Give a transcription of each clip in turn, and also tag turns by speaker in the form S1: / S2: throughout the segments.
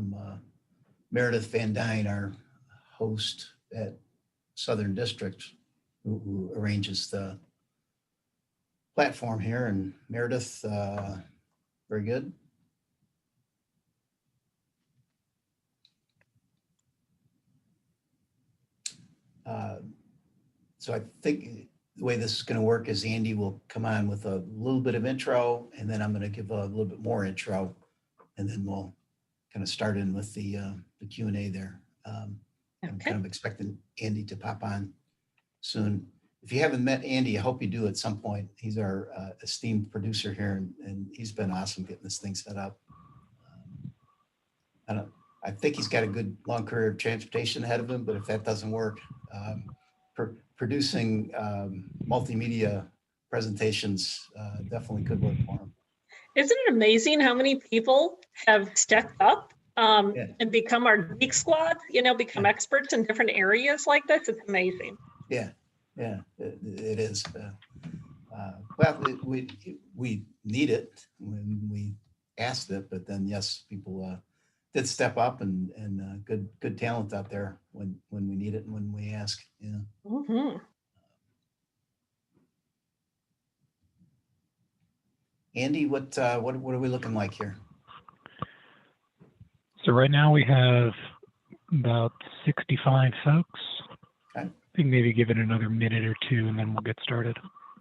S1: from Meredith Van Dyne, our host at Southern District, who arranges the platform here. And Meredith, very good. So I think the way this is going to work is Andy will come on with a little bit of intro, and then I'm going to give a little bit more intro, and then we'll kind of start in with the Q&A there. I'm kind of expecting Andy to pop on soon. If you haven't met Andy, I hope you do at some point. He's our esteemed producer here, and he's been awesome getting this thing set up. I think he's got a good long career of transportation ahead of him, but if that doesn't work, producing multimedia presentations definitely could work for him.
S2: Isn't it amazing how many people have stepped up and become our Geek Squad, become experts in different areas like this? It's amazing.
S1: Yeah, it is. Well, we need it when we asked it, but then yes, people did step up, and good talent out there when we need it and when we ask. Yeah.
S2: Mm-hmm.
S1: Andy, what are we looking like here?
S3: So right now we have about 65 folks.
S1: Okay.
S3: I think maybe give it another minute or two and then we'll get started.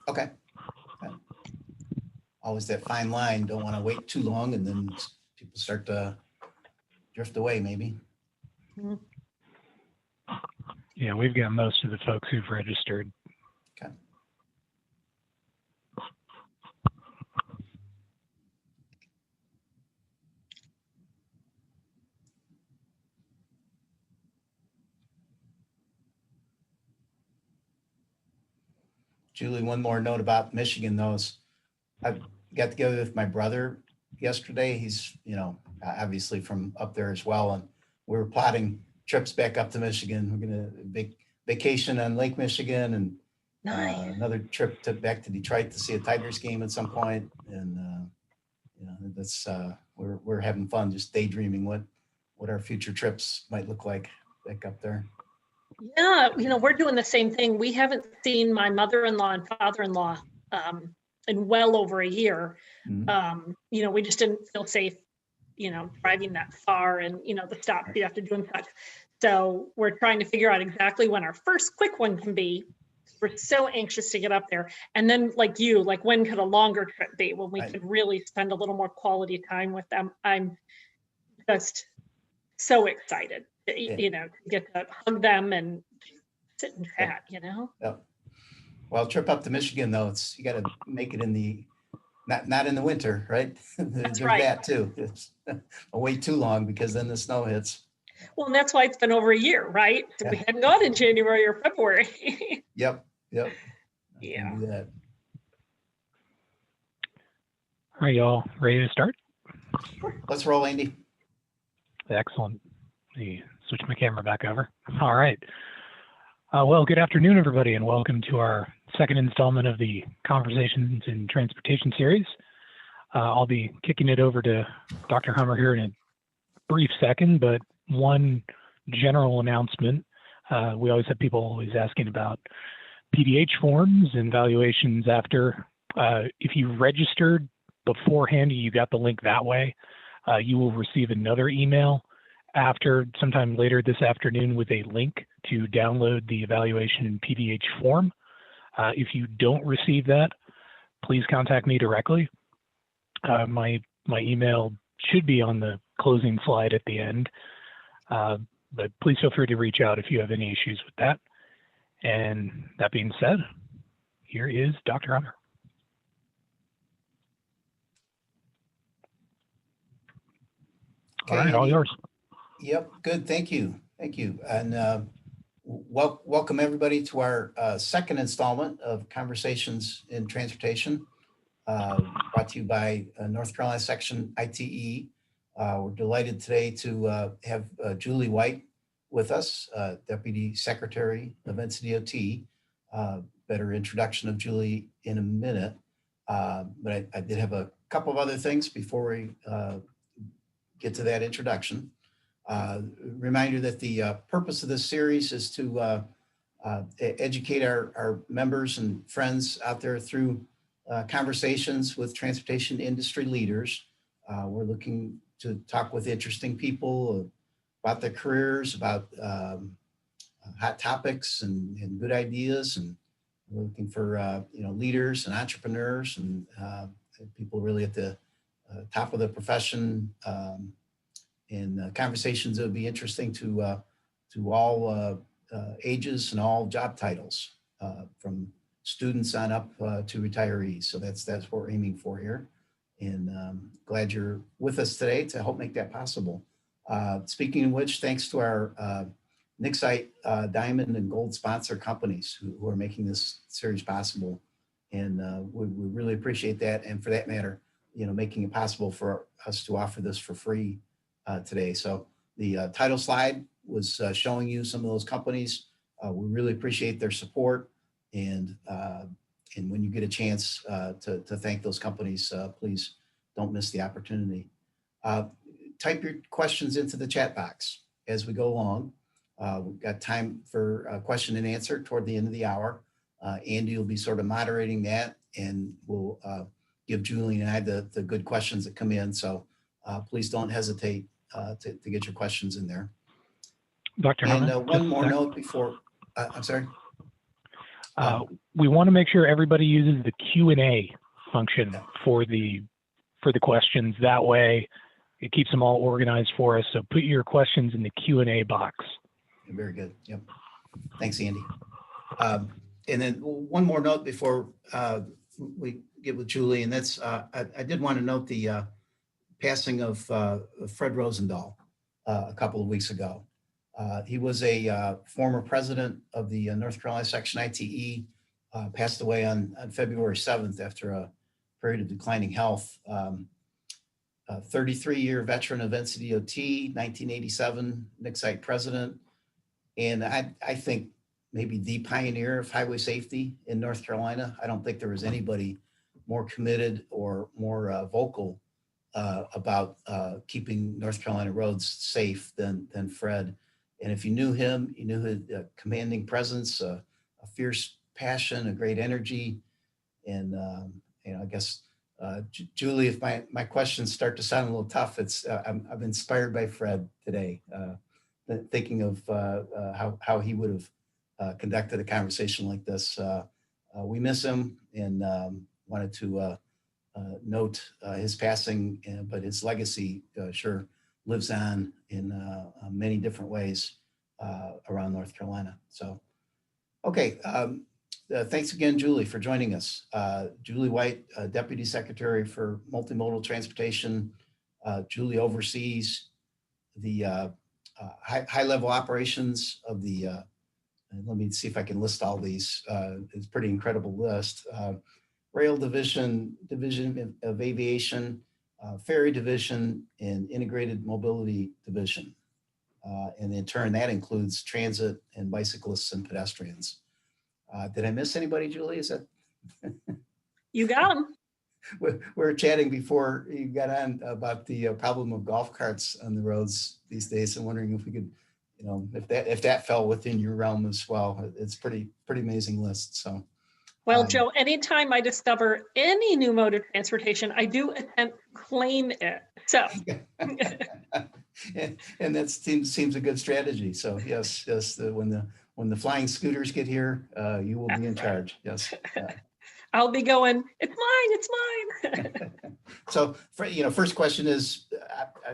S1: Okay. Always that fine line. Don't want to wait too long and then people start to drift away maybe.
S2: Mm-hmm.
S3: Yeah, we've got most of the folks who've registered.
S1: Okay. Julie, one more note about Michigan, though, is I got together with my brother yesterday. He's, obviously from up there as well. And we were plotting trips back up to Michigan. We're going to vacation on Lake Michigan and another trip back to Detroit to see a Tigers game at some point. And, that's, we're having fun just daydreaming what our future trips might look like back up there.
S2: Yeah, we're doing the same thing. We haven't seen my mother-in-law and father-in-law in well over a year.
S1: Mm-hmm.
S2: We just didn't feel safe, driving that far and, the stops you have to do and such. So we're trying to figure out exactly when our first quick one can be. We're so anxious to get up there. And then when could a longer trip be when we could really spend a little more quality time with them? I'm just so excited. To get to hug them and sit and chat,
S1: Yeah. Well, trip up to Michigan though, you got to make it in the not in the winter, right? There's
S2: right.
S1: That too. It's way too long because then the snow hits.
S2: Well, and that's why it's been over a year, right? So we hadn't gone in January or February.
S1: Yep.
S2: Yeah.
S1: Do that.
S3: Are y'all ready to start?
S1: Let's roll, Andy.
S3: Excellent. Switch my camera back over. All right. Well, good afternoon, everybody, and welcome to our second installment of the Conversations in Transportation series. I'll be kicking it over to Dr. Hummer here in a brief second, but one general announcement. We always have people always asking about PDH forms and valuations after. If you registered beforehand, you got the link that way, you will receive another email after sometime later this afternoon with a link to download the evaluation in PDH form. If you don't receive that, please contact me directly. My email should be on the closing slide at the end, but please feel free to reach out if you have any issues with that. And that being said, here is Dr. Hummer.
S1: Okay,
S3: all right, all yours.
S1: Yep, good. Thank you. And welcome everybody to our second installment of Conversations in Transportation, brought to you by North Carolina Section ITE. We're delighted today to have Julie White with us, Deputy Secretary of NCDOT. Better introduction of Julie in a minute, but I did have a couple of other things before we get to that introduction. Reminder that the purpose of this series is to educate our members and friends out there through conversations with transportation industry leaders. We're looking to talk with interesting people about their careers, about hot topics and good ideas. And we're looking for leaders and entrepreneurs and people really at the top of the profession, and conversations that would be interesting to all ages and all job titles, from students on up to retirees. So that's what we're aiming for here. And glad you're with us today to help make that possible. Speaking of which, thanks to our Nixite Diamond and Gold sponsor companies who are making this series possible. And we really appreciate that. And for that matter, making it possible for us to offer this for free today. So the title slide was showing you some of those companies. We really appreciate their support. And when you get a chance to thank those companies, please don't miss the opportunity. Type your questions into the chat box as we go along. We've got time for a question and answer toward the end of the hour. Andy will be sort of moderating that, and we'll give Julie and I the good questions that come in. So please don't hesitate to get your questions in there.
S3: Dr. Harmon,
S1: and one more note before, I'm sorry.
S3: We want to make sure everybody uses the Q&A function for the questions. That way it keeps them all organized for us. So put your questions in the Q&A box.
S1: Very good. Yep. Thanks, Andy. And then one more note before we get with Julie, and that's I did want to note the passing of Fred Rosendahl a couple of weeks ago. He was a former president of the North Carolina Section ITE, passed away on February 7th after a period of declining health. 33-year veteran of NCDOT, 1987 Nixite president. And I think maybe the pioneer of highway safety in North Carolina. I don't think there was anybody more committed or more vocal about keeping North Carolina roads safe than Fred. And if you knew him, you knew his commanding presence, a fierce passion, a great energy. And, I guess, Julie, if my questions start to sound a little tough, I'm inspired by Fred today, thinking of how he would have conducted a conversation like this. We miss him, and wanted to note his passing, but his legacy sure lives on in many different ways around North Carolina. So, okay. Thanks again, Julie, for joining us. Julie White, Deputy Secretary for Multimodal Transportation. Julie oversees the high-level operations of the, let me see if I can list all these. It's a pretty incredible list. Rail Division of Aviation, Ferry Division, and Integrated Mobility Division. And in turn, that includes transit and bicyclists and pedestrians. Did I miss anybody, Julie? Is that?
S2: You got them.
S1: We were chatting before you got on about the problem of golf carts on the roads these days, and wondering if we could, if that fell within your realm as well. It's pretty amazing list. So.
S2: Well, Joe, anytime I discover any new mode of transportation, I do attempt to claim it. So.
S1: and that seems a good strategy. So yes, when the flying scooters get here, you will be in charge. Yes.
S2: I'll be going, it's mine.
S1: So, first question is,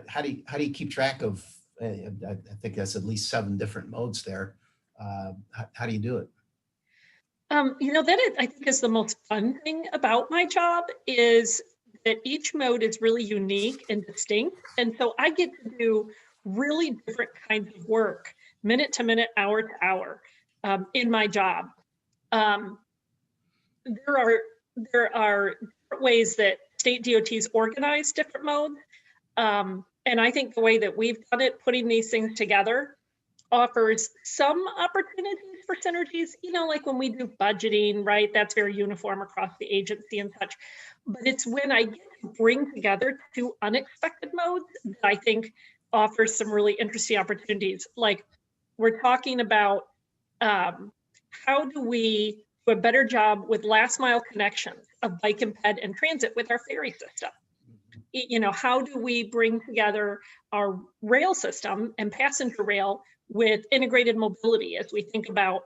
S1: how do you keep track of? I think that's at least 7 different modes there. How do you do it?
S2: I think is the most fun thing about my job is that each mode is really unique and distinct. And so I get to do really different kinds of work, minute to minute, hour to hour, in my job. There are ways that state DOTs organize different modes. And I think the way that we've done it, putting these things together, offers some opportunities for synergies, like when we do budgeting, right? That's very uniform across the agency and such. But it's when I get to bring together 2 unexpected modes that I think offers some really interesting opportunities. Like we're talking about how do we do a better job with last mile connections of bike and ped and transit with our ferry system. You know, how do we bring together our rail system and passenger rail with integrated mobility as we think about,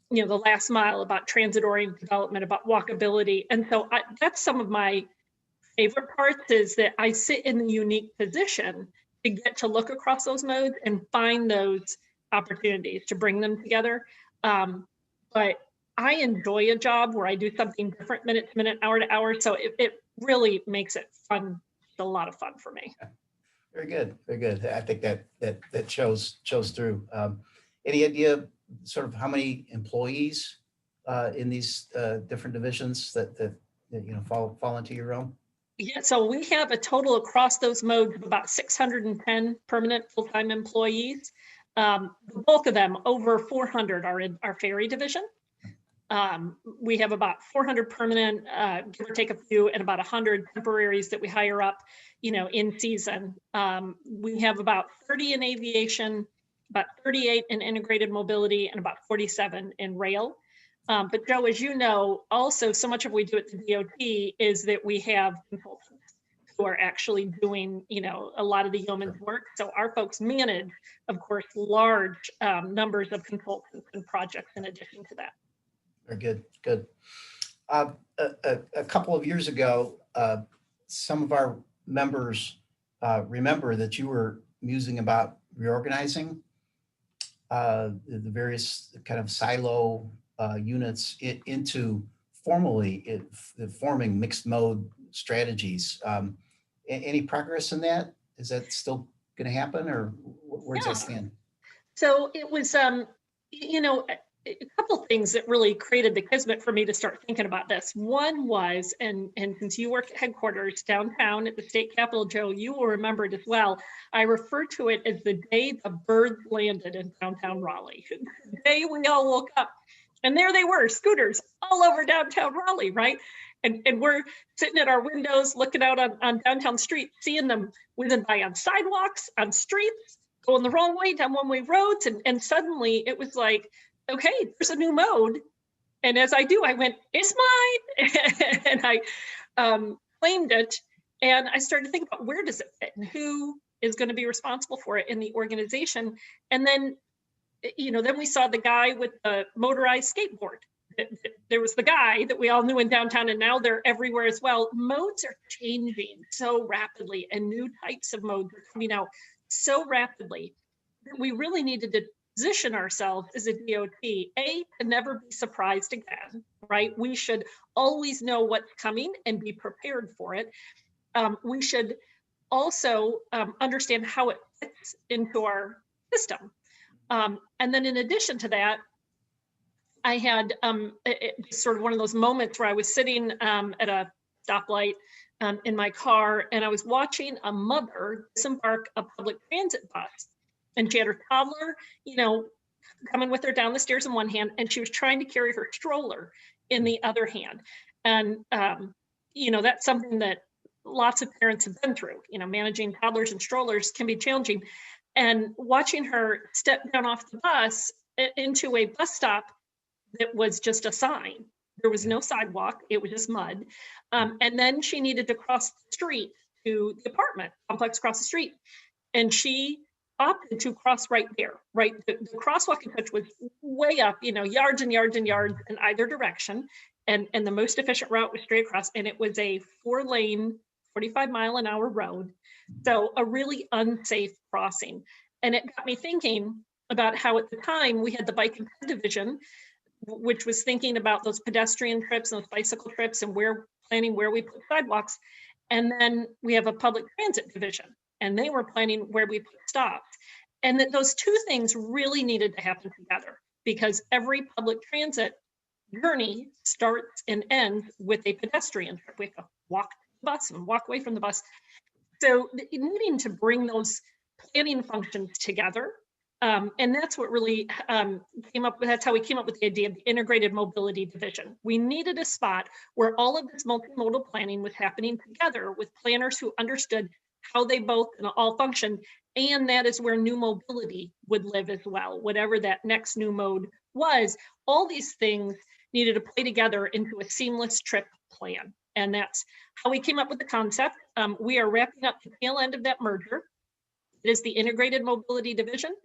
S2: you know, the last mile, about transit oriented development, about walkability. And so that's some of my favorite parts, is that I sit in the unique position to get to look across those modes and find those opportunities to bring them together. But I enjoy a job where I do something different minute to minute, hour to hour. So it really makes it fun, a lot of fun for me.
S1: Very good, very good. I think that shows through. Any idea sort of how many employees in these different divisions that you know fall into your realm?
S2: Yeah, so we have a total across those modes of about 610 permanent full-time employees. The bulk of them, over 400, are in our ferry division. We have about 400 permanent, give or take a few, and about 100 temporaries that we hire up, you know, in season. We have about 30 in aviation, about 38 in integrated mobility, and about 47 in rail. But Joe, as you know, also so much of what we do at the DOT is that we have consultants who are actually doing, you know, a lot of the yeoman's work. So our folks manage, of course, large numbers of consultants and projects in addition to that.
S1: Very good, good. A couple of years ago, some of our members remember that you were musing about reorganizing the various kind of silo units into formally forming mixed mode strategies. Any progress in that? Is that still going to happen, or where does that stand?
S2: So it was, you know, a couple of things that really created the kismet for me to start thinking about this. One was, and since you work at headquarters downtown at the state capitol, Joe, you will remember it as well. I refer to it as the day the birds landed in downtown Raleigh. The day we all woke up, and there they were, scooters all over downtown Raleigh, right? And we're sitting at our windows, looking out on downtown street, seeing them whizzing by on sidewalks, on streets, going the wrong way down one-way roads. And suddenly it was like, okay, there's a new mode. And as I do, I went, it's mine. And I claimed it. And I started to think about, where does it fit and who is going to be responsible for it in the organization? And then, you know, then we saw the guy with the motorized skateboard. There was the guy that we all knew in downtown, and now they're everywhere as well. Modes are changing so rapidly, and new types of modes are coming out so rapidly that we really needed to position ourselves as a DOT, to never be surprised again, right? We should always know what's coming and be prepared for it. We should also understand how it fits into our system. And then in addition to that, I had sort of one of those moments where I was sitting at a stoplight in my car, and I was watching a mother disembark a public transit bus. And she had her toddler, you know, coming with her down the stairs in one hand, and she was trying to carry her stroller in the other hand. And, you know, that's something that lots of parents have been through. You know, managing toddlers and strollers can be challenging. And watching her step down off the bus into a bus stop that was just a sign. There was no sidewalk, it was just mud. And then she needed to cross the street to the apartment complex across the street. And she opted to cross right there, right? The crosswalk in touch was way up, you know, yards and yards and yards in either direction. And the most efficient route was straight across. And it was a 4-lane, 45-mile-an-hour road. So a really unsafe crossing. And it got me thinking about how at the time we had the bike and ped division, which was thinking about those pedestrian trips and those bicycle trips and planning where we put sidewalks. And then we have a public transit division, and they were planning where we put stops. And that those two things really needed to happen together, because every public transit journey starts and ends with a pedestrian trip. We have to walk to the bus and walk away from the bus. So needing to bring those planning functions together. And that's what really came up with, that's how we came up with the idea of the integrated mobility division. We needed a spot where all of this multimodal planning was happening together with planners who understood how they both all function, And that is where new mobility would live as well, whatever that next new mode was. All these things needed to play together into a seamless trip plan. And that's how we came up with the concept. We are wrapping up the tail end of that merger. It is the Integrated Mobility Division.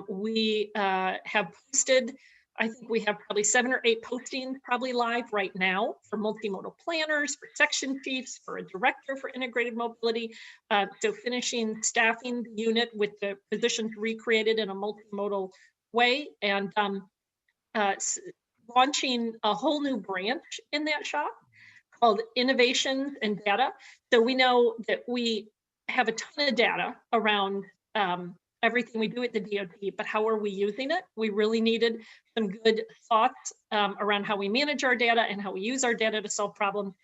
S2: We have posted, I think we have probably 7 or 8 postings probably live right now for multimodal planners, for section chiefs, for a director for integrated mobility. So finishing staffing the unit with the positions recreated in a multimodal way, and launching a whole new branch in that shop called Innovations and Data. So we know that we have a ton of data around everything we do at the DoD, but how are we using it? We really needed some good thoughts around how we manage our data and how we use our data to solve problems.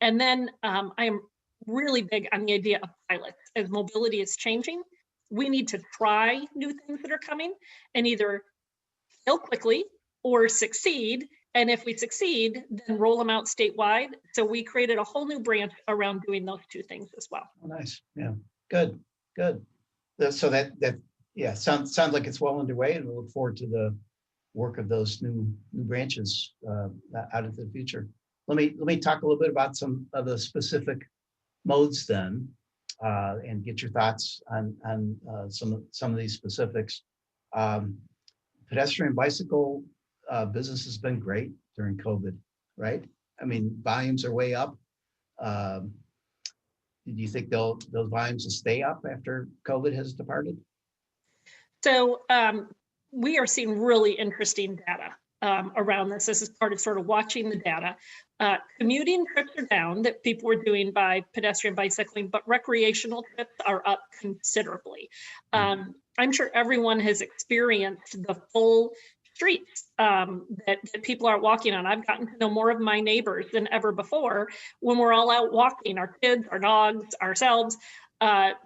S2: And then I am really big on the idea of pilots. As mobility is changing, we need to try new things that are coming and either fail quickly or succeed. And if we succeed, then roll them out statewide. So we created a whole new branch around doing those two things as well.
S1: Oh, nice. Yeah, good. So that yeah, sounds like it's well underway, and we look forward to the work of those new branches out into the future. Let me talk a little bit about some of the specific modes then, and get your thoughts on some of these specifics. Pedestrian bicycle business has been great during COVID, right? I mean, volumes are way up. Do you think those volumes will stay up after COVID has departed?
S2: So we are seeing really interesting data around this. This is part of sort of watching the data. Commuting trips are down that people were doing by pedestrian bicycling, but recreational trips are up considerably. I'm sure everyone has experienced the full streets that people are walking on. I've gotten to know more of my neighbors than ever before when we're all out walking, our kids, our dogs, ourselves.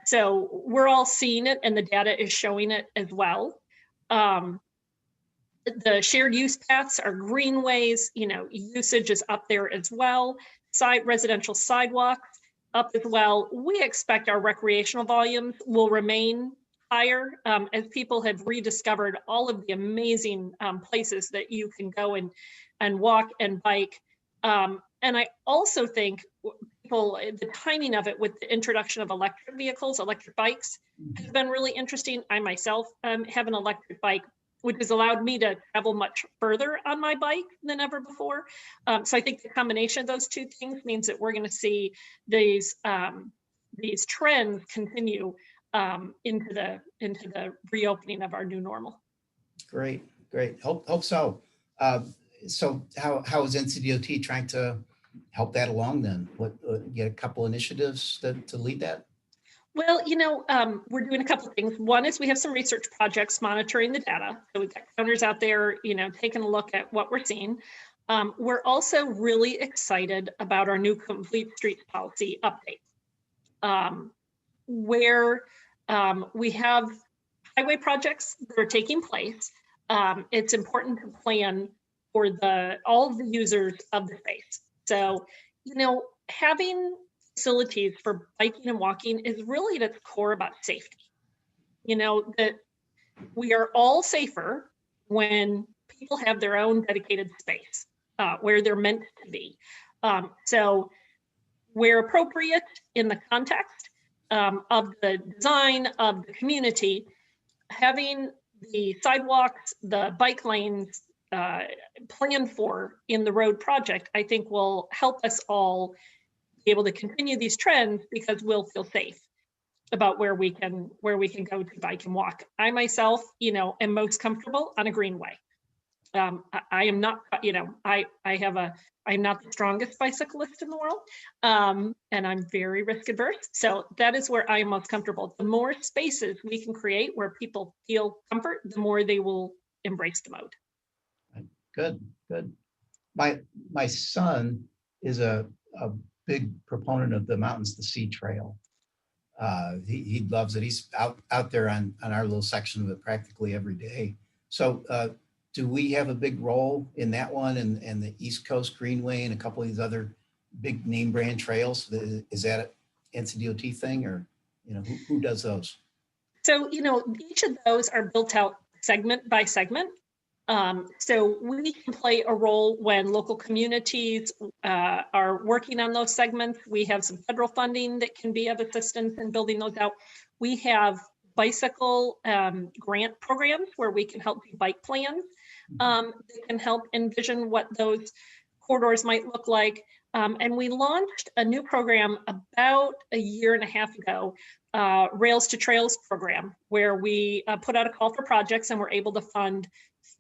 S2: So we're all seeing it, and the data is showing it as well. The shared use paths are greenways, usage is up there as well. Residential sidewalks up as well. We expect our recreational volumes will remain higher as people have rediscovered all of the amazing places that you can go and walk and bike. And I also think the timing of it with the introduction of electric vehicles, electric bikes, has been really interesting. I myself have an electric bike, which has allowed me to travel much further on my bike than ever before. So I think the combination of those two things means that we're going to see these trends continue into the reopening of our new normal.
S1: Great. Hope so. So how is NCDOT trying to help that along then? Get a couple initiatives to lead that?
S2: Well, we're doing a couple of things. One is we have some research projects monitoring the data. So we've got counters out there, taking a look at what we're seeing. We're also really excited about our new complete streets policy update, where we have highway projects that are taking place. It's important to plan for all of the users of the space. So, having facilities for biking and walking is really at its core about safety. That we are all safer when people have their own dedicated space where they're meant to be. So where appropriate in the context of the design of the community, having the sidewalks, the bike lanes planned for in the road project, I think will help us all be able to continue these trends because we'll feel safe about where we can go to bike and walk. I myself, am most comfortable on a greenway. I am not, I'm not the strongest bicyclist in the world, and I'm very risk adverse. So that is where I am most comfortable. The more spaces we can create where people feel comfort, the more they will embrace the mode.
S1: Good. My son is a big proponent of the Mountains to Sea Trail. He loves it. He's out there on our little section of it practically every day. So do we have a big role in that one and the East Coast Greenway and a couple of these other big name brand trails? Is that an NCDOT thing, or who does those?
S2: So, each of those are built out segment by segment. So we can play a role when local communities are working on those segments. We have some federal funding that can be of assistance in building those out. We have bicycle grant programs where we can help do bike plans that can help envision what those corridors might look like. And we launched a new program about a year and a half ago, Rails to Trails program, where we put out a call for projects and we're able to fund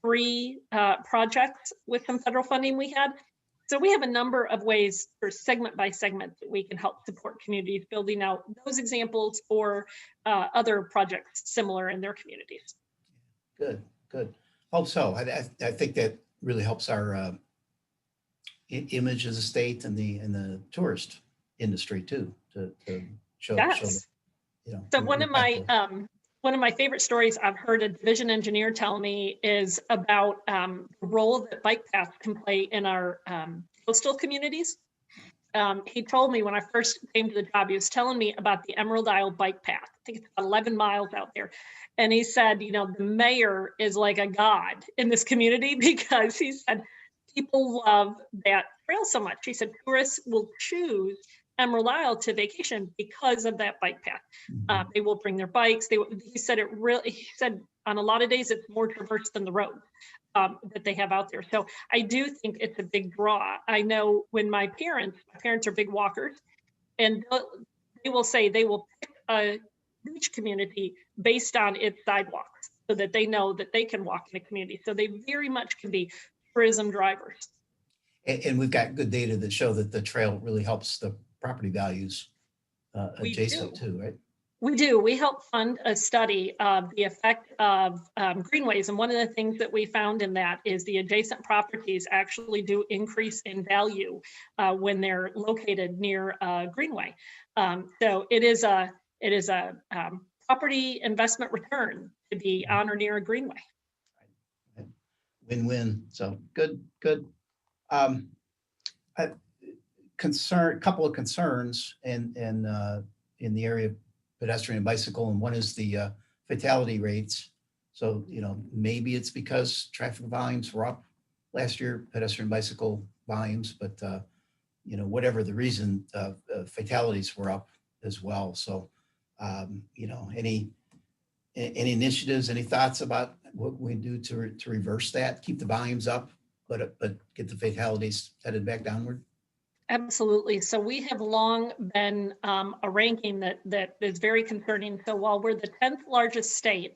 S2: 3 projects with some federal funding we had. So we have a number of ways for segment by segment that we can help support communities building out those examples or other projects similar in their communities.
S1: Good, good. Hope so. I think that really helps our image as a state and the tourist industry too, to show,
S2: Yes. So one of my favorite stories I've heard a division engineer tell me is about the role that bike paths can play in our coastal communities. He told me when I first came to the job, he was telling me about the Emerald Isle bike path. I think it's 11 miles out there. And he said, the mayor is like a god in this community because he said, people love that trail so much. He said, tourists will choose Emerald Isle to vacation because of that bike path. They will bring their bikes. He said on a lot of days it's more traversed than the road that they have out there. So I do think it's a big draw. I know when my parents are big walkers, and they will say they will pick a beach community based on its sidewalks so that they know that they can walk in a community. So they very much can be tourism drivers.
S1: And we've got good data that show that the trail really helps the property values adjacent to, right?
S2: We do. We help fund a study of the effect of greenways. And one of the things that we found in that is the adjacent properties actually do increase in value when they're located near a greenway. So it is a property investment return to be on or near a greenway.
S1: Win-win. So good. Couple of concerns in the area of pedestrian and bicycle, and one is the fatality rates. So, maybe it's because traffic volumes were up last year, pedestrian bicycle volumes, but whatever the reason, fatalities were up as well. So, any initiatives, any thoughts about what we do to reverse that, keep the volumes up, but get the fatalities headed back downward?
S2: Absolutely. So we have long been a ranking that is very concerning. So while we're the 10th largest state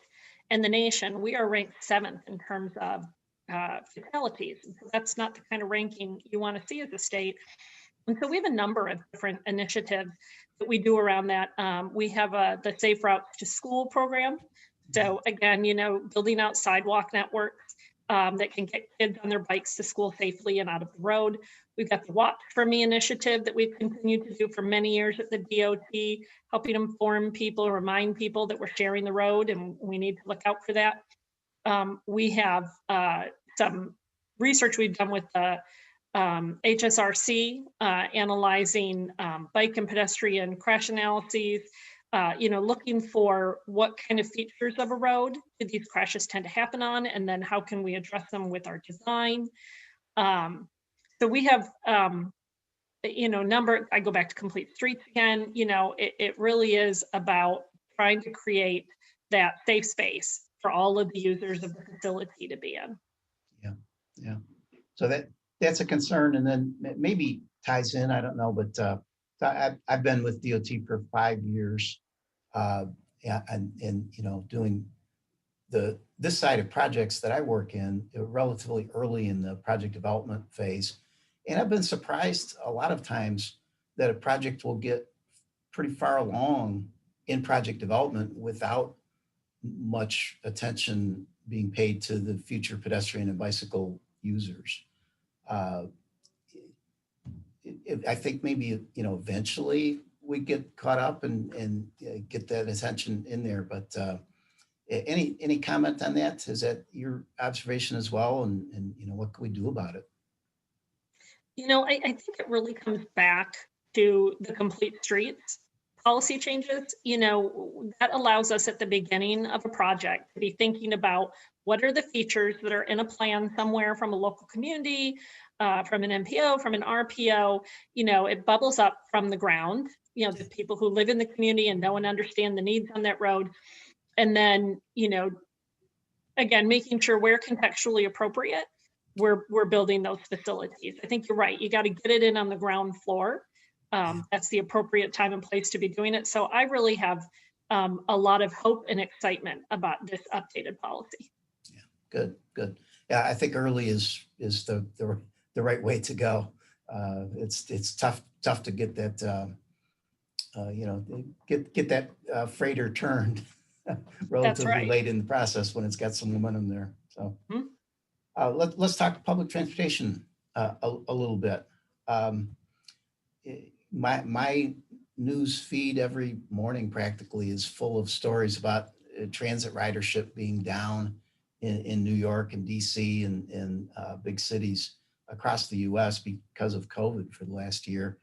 S2: in the nation, we are ranked 7th in terms of fatalities. So that's not the kind of ranking you want to see as a state. And so we have a number of different initiatives that we do around that. We have the Safe Routes to School program. So again, building out sidewalk networks that can get kids on their bikes to school safely and out of the road. We've got the Watch For Me initiative that we've continued to do for many years at the DOT, helping inform people, remind people that we're sharing the road and we need to look out for that. We have some research we've done with the HSRC, analyzing bike and pedestrian crash analyses, looking for what kind of features of a road do these crashes tend to happen on, and then how can we address them with our design. So we have, I go back to Complete Streets again, it really is about trying to create that safe space for all of the users of the facility to be in.
S1: Yeah. So that's a concern, and then maybe ties in, I don't know, but I've been with DOT for 5 years, and doing this side of projects that I work in relatively early in the project development phase. And I've been surprised a lot of times that a project will get pretty far along in project development without much attention being paid to the future pedestrian and bicycle users. I think maybe, eventually we get caught up and get that attention in there, but any comment on that? Is that your observation as well? And what can we do about it?
S2: I think it really comes back to the Complete Streets policy changes, that allows us at the beginning of a project to be thinking about what are the features that are in a plan somewhere from a local community, from an MPO, from an RPO. It bubbles up from the ground, the people who live in the community and know and understand the needs on that road. And then, again, making sure we're contextually appropriate, we're building those facilities. I think you're right. You got to get it in on the ground floor. That's the appropriate time and place to be doing it. So I really have a lot of hope and excitement about this updated policy.
S1: Yeah, good. Yeah, I think early is the right way to go. It's tough to get that get that freighter turned relatively
S2: right.
S1: late in the process when it's got some momentum there. So let's talk public transportation a little bit. My news feed every morning practically is full of stories about transit ridership being down in New York and DC and big cities across the US because of COVID for the last year.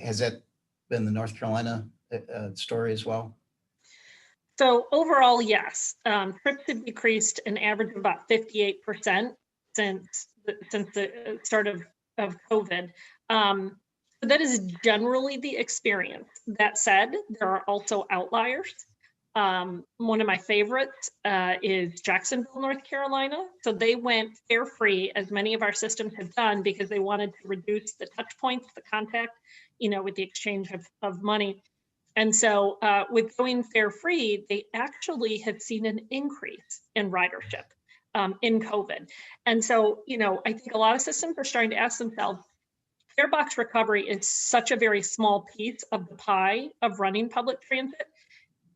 S1: Has that been the North Carolina story as well?
S2: So overall, yes. Trips have decreased an average of about 58% since the start of COVID. So that is generally the experience. That said, there are also outliers. One of my favorites is Jacksonville, North Carolina. So they went fare free, as many of our systems have done, because they wanted to reduce the touch points, the contact, with the exchange of money. And so with going fare free, they actually have seen an increase in ridership in COVID. And so, I think a lot of systems are starting to ask themselves, fare box recovery is such a very small piece of the pie of running public transit.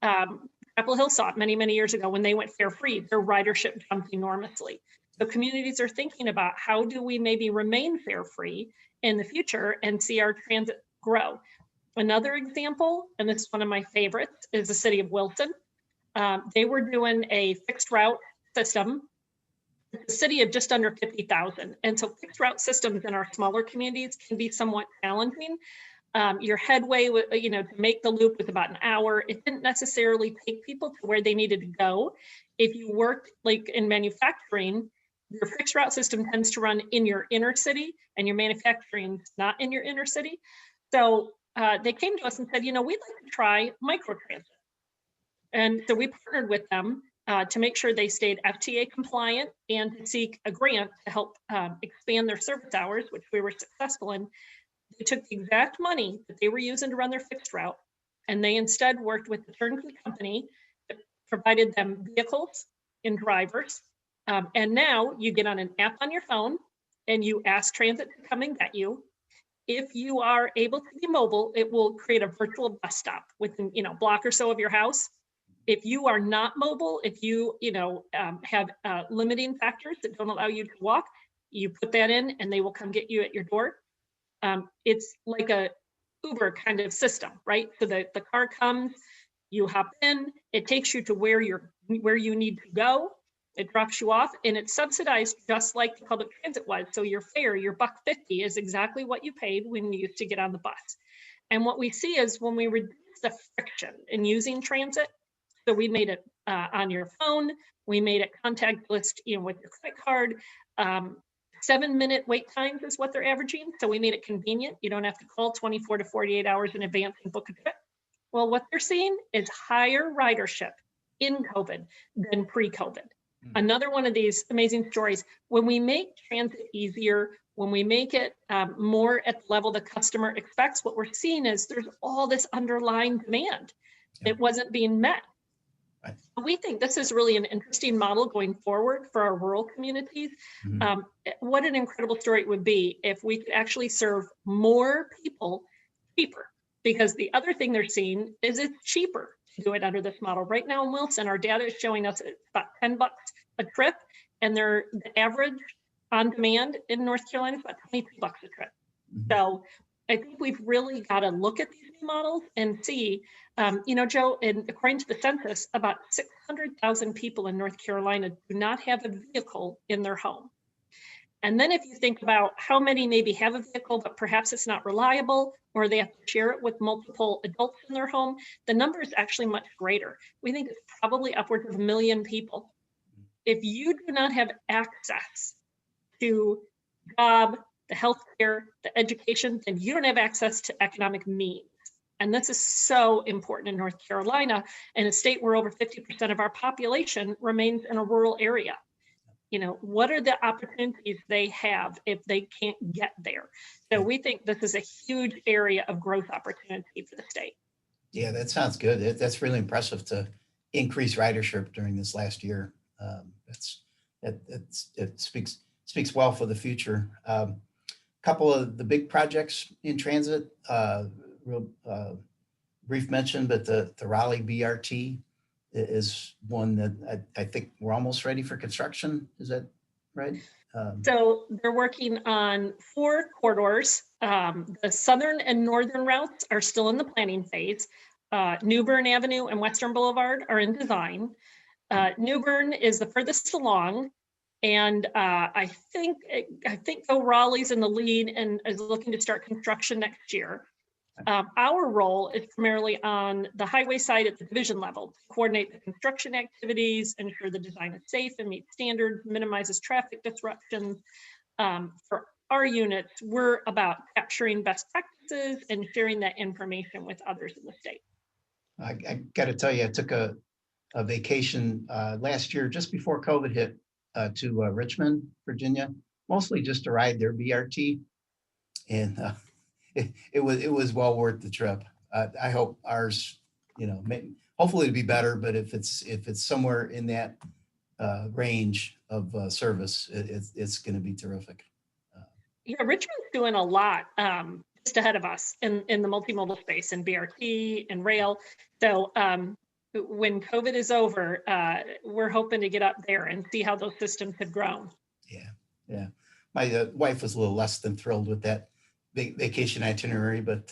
S2: Chapel Hill saw it many, many years ago when they went fare free, their ridership jumped enormously. So communities are thinking about how do we maybe remain fare free in the future and see our transit grow. Another example, and this is one of my favorites, is the city of Wilton. They were doing a fixed route system, the city of just under 50,000. And so fixed route systems in our smaller communities can be somewhat challenging. Your headway, to make the loop was about an hour. It didn't necessarily take people to where they needed to go. If you worked like in manufacturing, your fixed route system tends to run in your inner city and your manufacturing is not in your inner city. So they came to us and said, we'd like to try microtransit. And so we partnered with them to make sure they stayed FTA compliant and to seek a grant to help expand their service hours, which we were successful in. They took the exact money that they were using to run their fixed route, and they instead worked with the turnkey company that provided them vehicles and drivers. And now you get on an app on your phone and you ask transit to come and get you. If you are able to be mobile, it will create a virtual bus stop within, block or so of your house. If you are not mobile, if you, have limiting factors that don't allow you to walk, you put that in and they will come get you at your door. It's like a Uber kind of system, right? So the car comes, you hop in, it takes you to where you need to go. It drops you off and it's subsidized just like the public transit was. So your fare, your $1.50 is exactly what you paid when you used to get on the bus. And what we see is when we reduce the friction in using transit, so we made it on your phone, we made it contactless, with your credit card. 7-minute wait times is what they're averaging. So we made it convenient. You don't have to call 24 to 48 hours in advance and book a trip. Well, what they're seeing is higher ridership in COVID than pre-COVID. Another one of these amazing stories, when we make transit easier, when we make it more at the level the customer expects, what we're seeing is there's all this underlying demand that wasn't being met.
S1: Right.
S2: We think this is really an interesting model going forward for our rural communities. Mm-hmm. What an incredible story it would be if we could actually serve more people cheaper, because the other thing they're seeing is it's cheaper to do it under this model. Right now in Wilson, our data is showing us it's about $10 a trip, and the average on demand in North Carolina is about $22 a trip. Mm-hmm. So I think we've really got to look at these new models and see, Joe, and according to the census, about 600,000 people in North Carolina do not have a vehicle in their home. And then if you think about how many maybe have a vehicle, but perhaps it's not reliable, or they have to share it with multiple adults in their home, the number is actually much greater. We think it's probably upwards of 1 million people. If you do not have access to job, the healthcare, the education, then you don't have access to economic means. And this is so important in North Carolina, in a state where over 50% of our population remains in a rural area. What are the opportunities they have if they can't get there? So we think this is a huge area of growth opportunity for the state.
S1: Yeah, that sounds good. That's really impressive to increase ridership during this last year. It speaks well for the future. Couple of the big projects in transit, real brief mention, but the Raleigh BRT is one that I think we're almost ready for construction. Is that right?
S2: So they're working on 4 corridors. The southern and northern routes are still in the planning phase. New Bern Avenue and Western Boulevard are in design. New Bern is the furthest along. And I think Raleigh's in the lead and is looking to start construction next year. Our role is primarily on the highway side at the division level, to coordinate the construction activities, ensure the design is safe and meets standards, minimizes traffic disruptions. For our units, we're about capturing best practices and sharing that information with others in the state.
S1: I got to tell you, I took a vacation last year, just before COVID hit, to Richmond, Virginia, mostly just to ride their BRT. And it was well worth the trip. I hope ours, hopefully it'll be better, but if it's somewhere in that range of service, it's going to be terrific.
S2: Yeah, Richmond's doing a lot just ahead of us in the multimodal space, in BRT and rail. So when COVID is over, we're hoping to get up there and see how those systems have grown.
S1: Yeah. My wife was a little less than thrilled with that vacation itinerary, but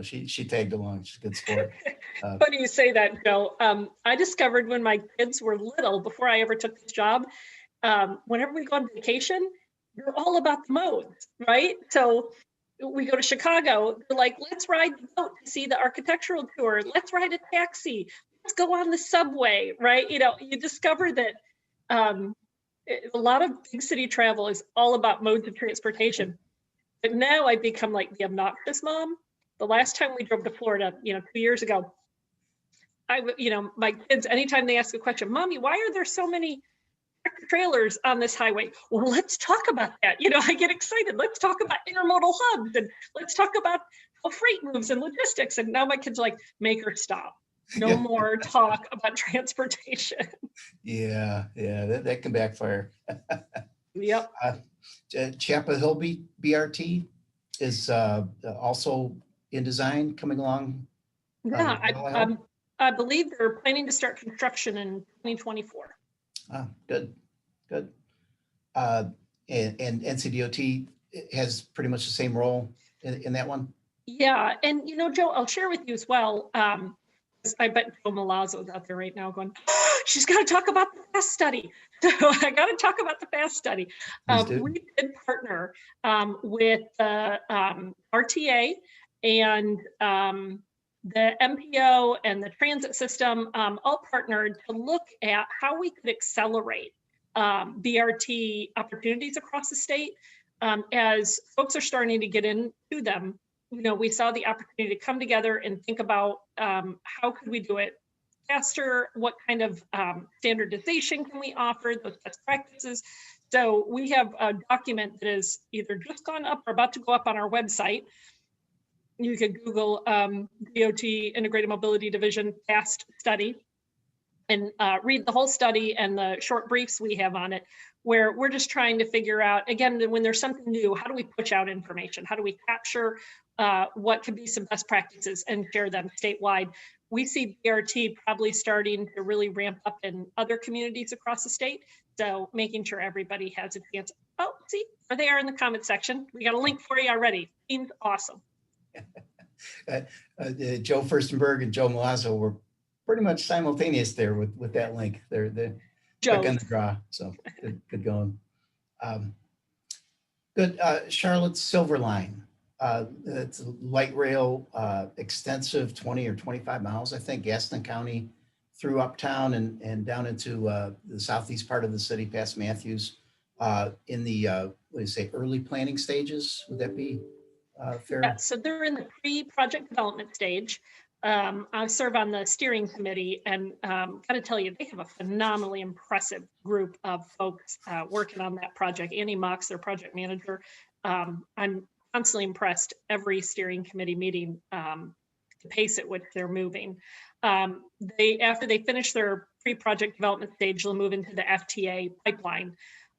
S1: she tagged along. She's a good sport.
S2: Funny you say that, Joe. I discovered when my kids were little, before I ever took this job, whenever we go on vacation, they're all about the modes, right? So we go to Chicago, they're like, let's ride the boat to see the architectural tour. Let's ride a taxi. Let's go on the subway, right? You discover that a lot of big city travel is all about modes of transportation. But now I become like the obnoxious mom. The last time we drove to Florida, 2 years ago, my kids, anytime they ask a question, Mommy, why are there so many trailers on this highway? Well, let's talk about that. I get excited. Let's talk about intermodal hubs, and let's talk about how freight moves and logistics. And now my kids are like, make her stop. No more talk about transportation.
S1: Yeah, that can backfire.
S2: Yep.
S1: Chapel Hill BRT is also in design, coming along.
S2: Yeah, I believe they're planning to start construction in 2024.
S1: Good. And NCDOT has pretty much the same role in that one.
S2: Yeah, and Joe, I'll share with you as well. I bet Joe Malazzo is out there right now going, she's got to talk about the FAST study. So I got to talk about the FAST study. We did partner with the RTA and the MPO and the transit system, all partnered to look at how we could accelerate BRT opportunities across the state. As folks are starting to get into them, we saw the opportunity to come together and think about how could we do it faster, what kind of standardization can we offer, those best practices. So we have a document that is either just gone up or about to go up on our website. You could Google DOT Integrated Mobility Division FAST study and read the whole study and the short briefs we have on it, where we're just trying to figure out, again, when there's something new, how do we push out information? How do we capture what could be some best practices and share them statewide? We see BRT probably starting to really ramp up in other communities across the state. So making sure everybody has a chance. Oh, see, there they are in the comment section. We got a link for you already. Seems awesome.
S1: Joe Furstenberg and Joe Malazzo were pretty much simultaneous there with that link. They're quick on the draw, so good going. Good. Charlotte Silver Line. It's a light rail, extensive 20 or 25 miles, I think, Gaston County through uptown and down into the southeast part of the city past Matthews in the, what do you say, early planning stages? Would that be
S2: Yeah,
S1: fair?
S2: so they're in the pre-project development stage. I serve on the steering committee and got to tell you, they have a phenomenally impressive group of folks working on that project. Annie Mox, their project manager. I'm constantly impressed every steering committee meeting, the pace at which they're moving. After they finish their pre-project development stage, they'll move into the FTA pipeline.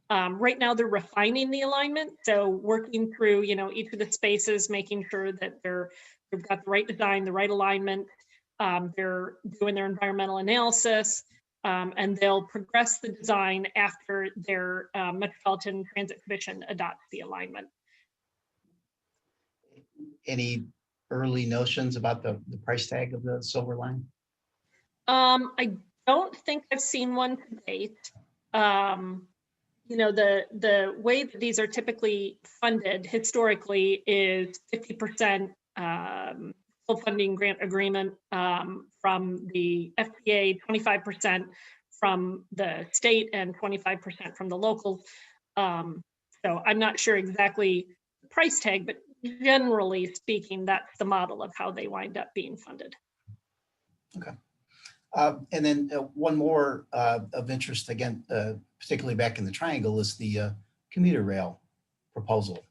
S2: Right now, they're refining the alignment, so working through, each of the spaces, making sure that they've got the right design, the right alignment. They're doing their environmental analysis, and they'll progress the design after their Metropolitan Transit Commission adopts the alignment.
S1: Any early notions about the price tag of the Silver Line?
S2: I don't think I've seen one to date. The way that these are typically funded historically is 50% full funding grant agreement from the FTA, 25% from the state, and 25% from the locals. So I'm not sure exactly the price tag, but generally speaking, that's the model of how they wind up being funded.
S1: Okay. And then one more of interest, again, particularly back in the triangle, is the commuter rail proposal.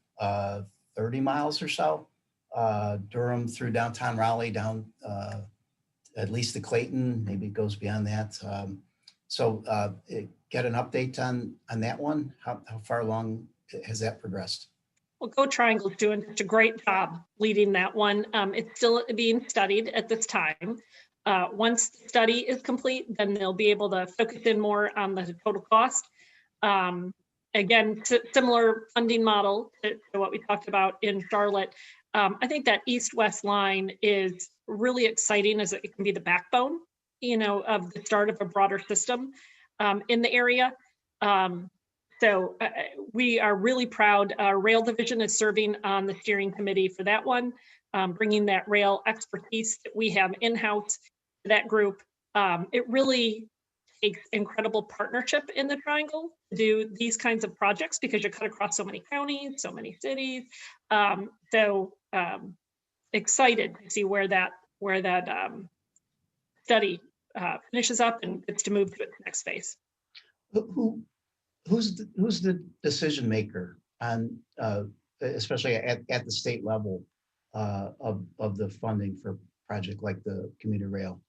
S1: 30 miles or so, Durham through downtown Raleigh, down at least to Clayton, maybe it goes beyond that. Get an update on that one? How far along has that progressed?
S2: Well, Go Triangle's doing such a great job leading that one. It's still being studied at this time. Once the study is complete, then they'll be able to focus in more on the total cost. Again, similar funding model to what we talked about in Charlotte. I think that east-west line is really exciting as it can be the backbone, of the start of a broader system in the area. So we are really proud. Our rail division is serving on the steering committee for that one, bringing that rail expertise that we have in-house to that group. It really takes incredible partnership in the triangle to do these kinds of projects because you cut across so many counties, so many cities. Excited to see where that study finishes up and gets to move to its next phase.
S1: Who's the decision maker on, especially at the state level, of the funding for a project like the commuter rail?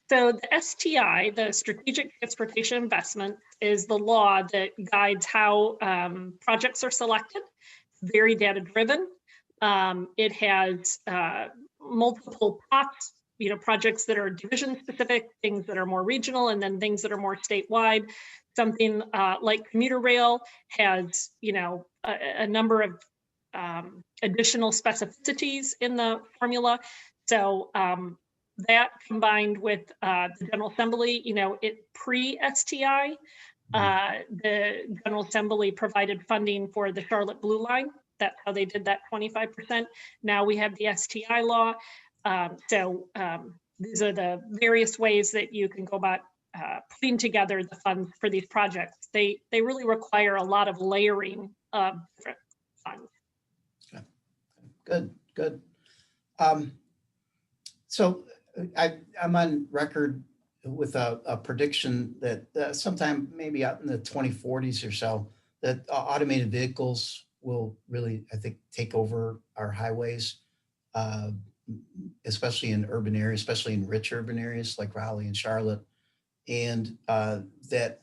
S2: So the STI, the Strategic Transportation Investment, is the law that guides how projects are selected. It's very data driven. It has multiple pots, projects that are division specific, things that are more regional, and then things that are more statewide. Something like commuter rail has, a number of additional specificities in the formula. So that combined with the General Assembly, it pre-STI, the General Assembly provided funding for the Charlotte Blue Line. That's how they did that 25%. Now we have the STI law. These are the various ways that you can go about putting together the funds for these projects. They really require a lot of layering of different funds.
S1: Okay. Good. So I'm on record with a prediction that sometime maybe out in the 2040s or so, that automated vehicles will really, I think, take over our highways, especially in urban areas, especially in rich urban areas like Raleigh and Charlotte. And that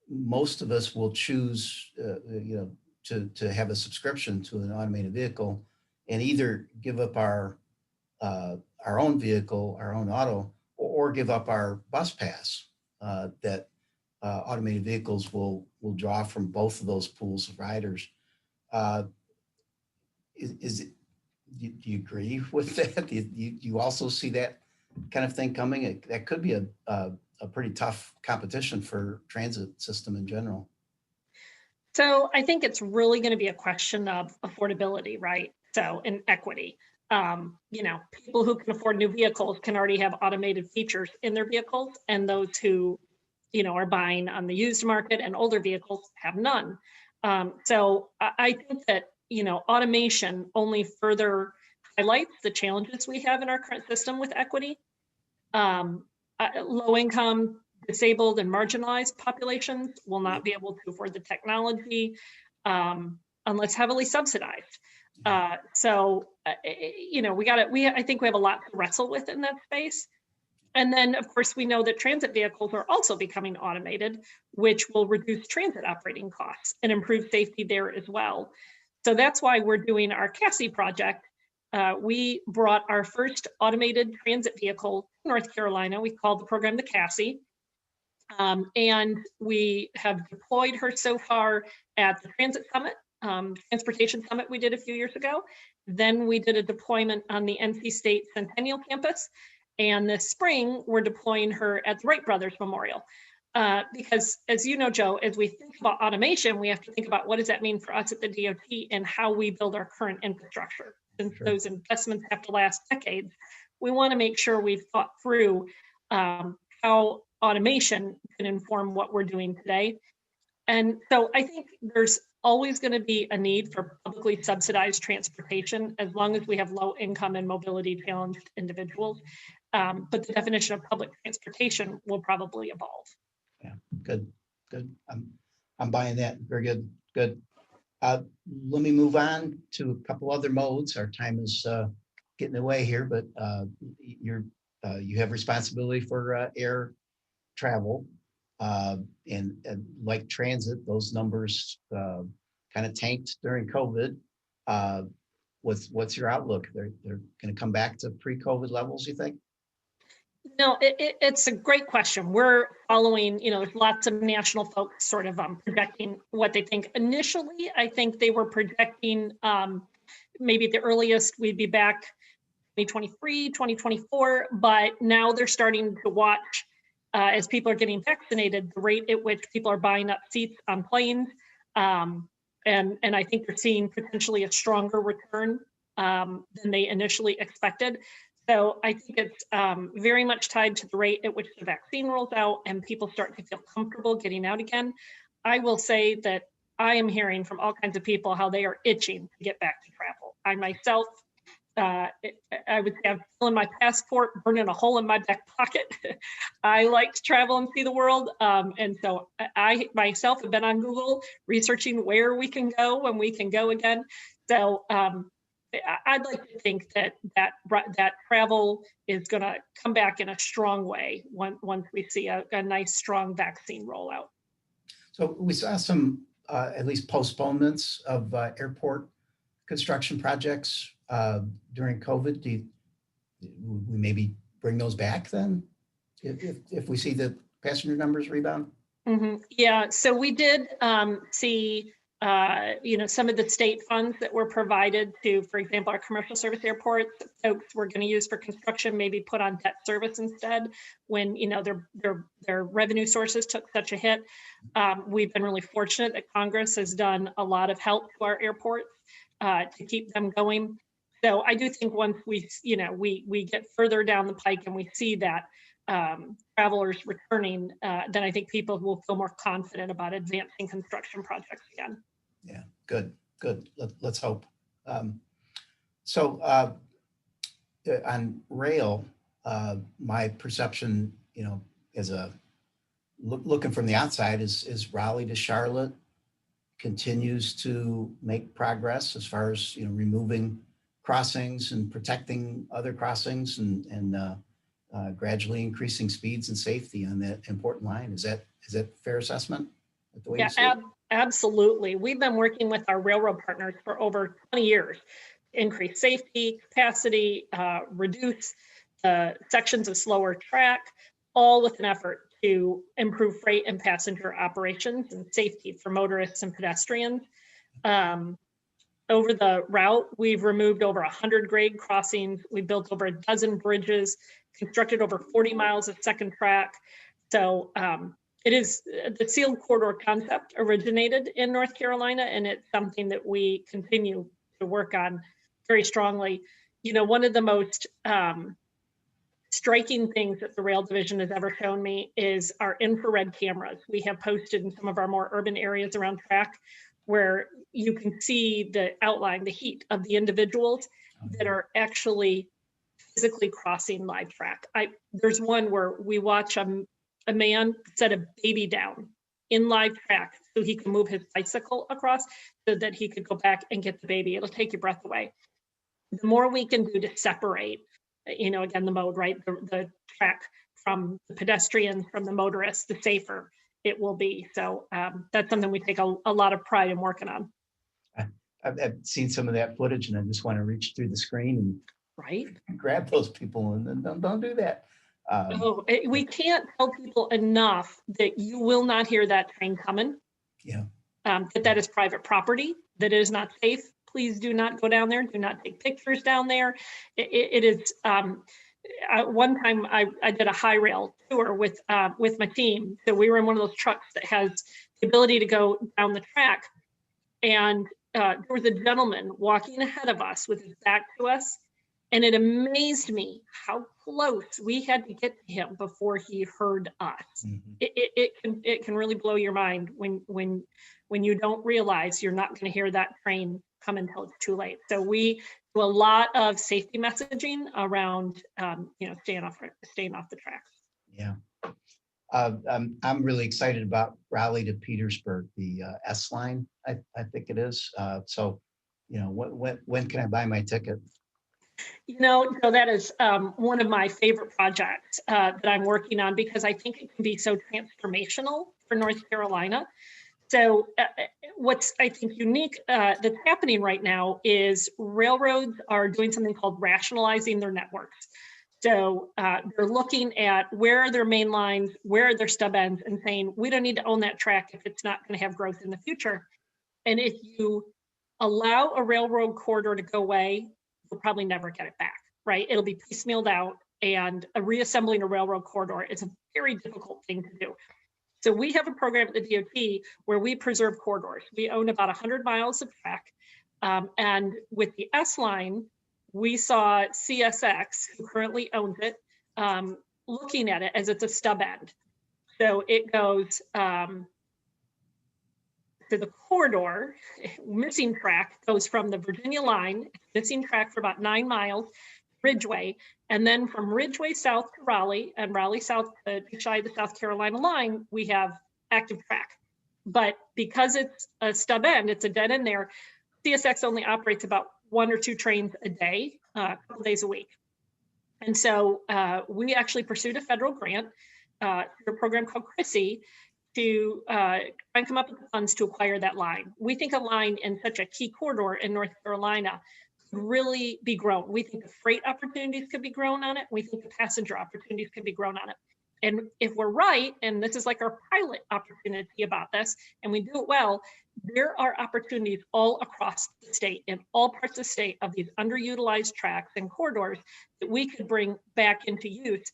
S1: most of us will choose, to have a subscription to an automated vehicle and either give up our own vehicle, our own auto, or give up our bus pass. That automated vehicles will draw from both of those pools of riders. Do you agree with that? Do you also see that kind of thing coming? That could be a pretty tough competition for transit system in general.
S2: So I think it's really going to be a question of affordability, right? So, and equity. People who can afford new vehicles can already have automated features in their vehicles, and those who, are buying on the used market and older vehicles have none. So I think that, automation only further highlights the challenges we have in our current system with equity. Low income, disabled, and marginalized populations will not be able to afford the technology unless heavily subsidized. I think we have a lot to wrestle with in that space. And then, of course, we know that transit vehicles are also becoming automated, which will reduce transit operating costs and improve safety there as well. So that's why we're doing our CASI project. We brought our first automated transit vehicle to North Carolina. We called the program the CASI. And we have deployed her so far at the Transit Summit, Transportation Summit we did a few years ago. Then we did a deployment on the NC State Centennial Campus. And this spring, we're deploying her at the Wright Brothers Memorial. Because as you know, Joe, as we think about automation, we have to think about what does that mean for us at the DOT and how we build our current infrastructure. Since those investments have to last decades, we want to make sure we've thought through how automation can inform what we're doing today. And so I think there's always going to be a need for publicly subsidized transportation as long as we have low income and mobility challenged individuals. But the definition of public transportation will probably evolve.
S1: Yeah, good. I'm buying that. Very good. Let me move on to a couple other modes. Our time is getting away here, but you have responsibility for air travel, and like transit, those numbers kind of tanked during COVID. What's your outlook? They're going to come back to pre-COVID levels, you think?
S2: No, it's a great question. We're following, there's lots of national folks sort of projecting what they think. Initially, I think they were projecting maybe at the earliest we'd be back 2023, 2024, but now they're starting to watch as people are getting vaccinated, the rate at which people are buying up seats on planes. And I think they're seeing potentially a stronger return than they initially expected. So I think it's very much tied to the rate at which the vaccine rolls out and people start to feel comfortable getting out again. I will say that I am hearing from all kinds of people how they are itching to get back to travel. I myself, I would say I'm filling my passport, burning a hole in my back pocket. I like to travel and see the world. And so I myself have been on Google researching where we can go when we can go again. So I'd like to think that travel is going to come back in a strong way once we see a nice, strong vaccine rollout.
S1: So we saw some at least postponements of airport construction projects during COVID. Do we maybe bring those back then if we see the passenger numbers rebound?
S2: Mm-hmm. Yeah, so we did see some of the state funds that were provided to, for example, our commercial service airports, folks were going to use for construction, maybe put on debt service instead when, their revenue sources took such a hit. We've been really fortunate that Congress has done a lot of help to our airports to keep them going. So I do think once we get further down the pike and we see that travelers returning, then I think people will feel more confident about advancing construction projects again.
S1: Yeah, good. Let's hope. So on rail, my perception, as looking from the outside is Raleigh to Charlotte continues to make progress as far as, removing crossings and protecting other crossings and gradually increasing speeds and safety on that important line. Is that a fair assessment?
S2: Yeah, absolutely. We've been working with our railroad partners for over 20 years to increase safety, capacity, reduce sections of slower track, all with an effort to improve freight and passenger operations and safety for motorists and pedestrians. Over the route, we've removed over 100 grade crossings. We built over a dozen bridges, constructed over 40 miles of second track. So It is the sealed corridor concept originated in North Carolina, and it's something that we continue to work on very strongly. You know, one of the most striking things that the Rail Division has ever shown me is our infrared cameras. We have posted in some of our more urban areas around track where you can see the outline, the heat of the individuals that are actually physically crossing live track. There's one where we watch a man set a baby down in live track so he can move his bicycle across so that he could go back and get the baby. It'll take your breath away. The more we can do to separate, you know, again, the mode, right? The track from the pedestrian, from the motorist, the safer it will be. So that's something we take a lot of pride in working on.
S1: I've seen some of that footage and I just want to reach through the screen
S2: Right.
S1: and grab those people, and then don't do that.
S2: We can't tell people enough that you will not hear that train coming.
S1: Yeah.
S2: That is private property, that it is not safe. Please do not go down there. Do not take pictures down there. It is, one time I did a high rail tour with my team. So we were in one of those trucks that has the ability to go down the track. And there was a gentleman walking ahead of us with his back to us. And it amazed me how close we had to get to him before he heard us. Mm-hmm. It can really blow your mind when you don't realize you're not going to hear that train come until it's too late. So we do a lot of safety messaging around, staying off the tracks.
S1: Yeah. I'm really excited about Raleigh to Petersburg, the S line, I think it is. So, when can I buy my ticket?
S2: So that is one of my favorite projects that I'm working on, because I think it can be so transformational for North Carolina. So what's, I think, unique that's happening right now is railroads are doing something called rationalizing their networks. So they're looking at where are their main lines, where are their stub ends, and saying, we don't need to own that track if it's not going to have growth in the future. And if you allow a railroad corridor to go away, you'll probably never get it back, right? It'll be piecemealed out, and reassembling a railroad corridor is a very difficult thing to do. So we have a program at the DOT where we preserve corridors. We own about 100 miles of track. And with the S line, we saw CSX, who currently owns it, looking at it as it's a stub end. So it goes to the corridor, missing track, goes from the Virginia line, missing track for about 9 miles, Ridgeway, and then from Ridgeway south to Raleigh and Raleigh south to the South Carolina line, we have active track. But because it's a stub end, it's a dead end there, CSX only operates about 1 or 2 trains a day, a couple days a week. And so we actually pursued a federal grant through a program called CRISI to try and come up with the funds to acquire that line. We think a line in such a key corridor in North Carolina could really be grown. We think the freight opportunities could be grown on it. We think the passenger opportunities could be grown on it. And if we're right, and this is like our pilot opportunity about this, and we do it well, there are opportunities all across the state, in all parts of the state, of these underutilized tracks and corridors that we could bring back into use,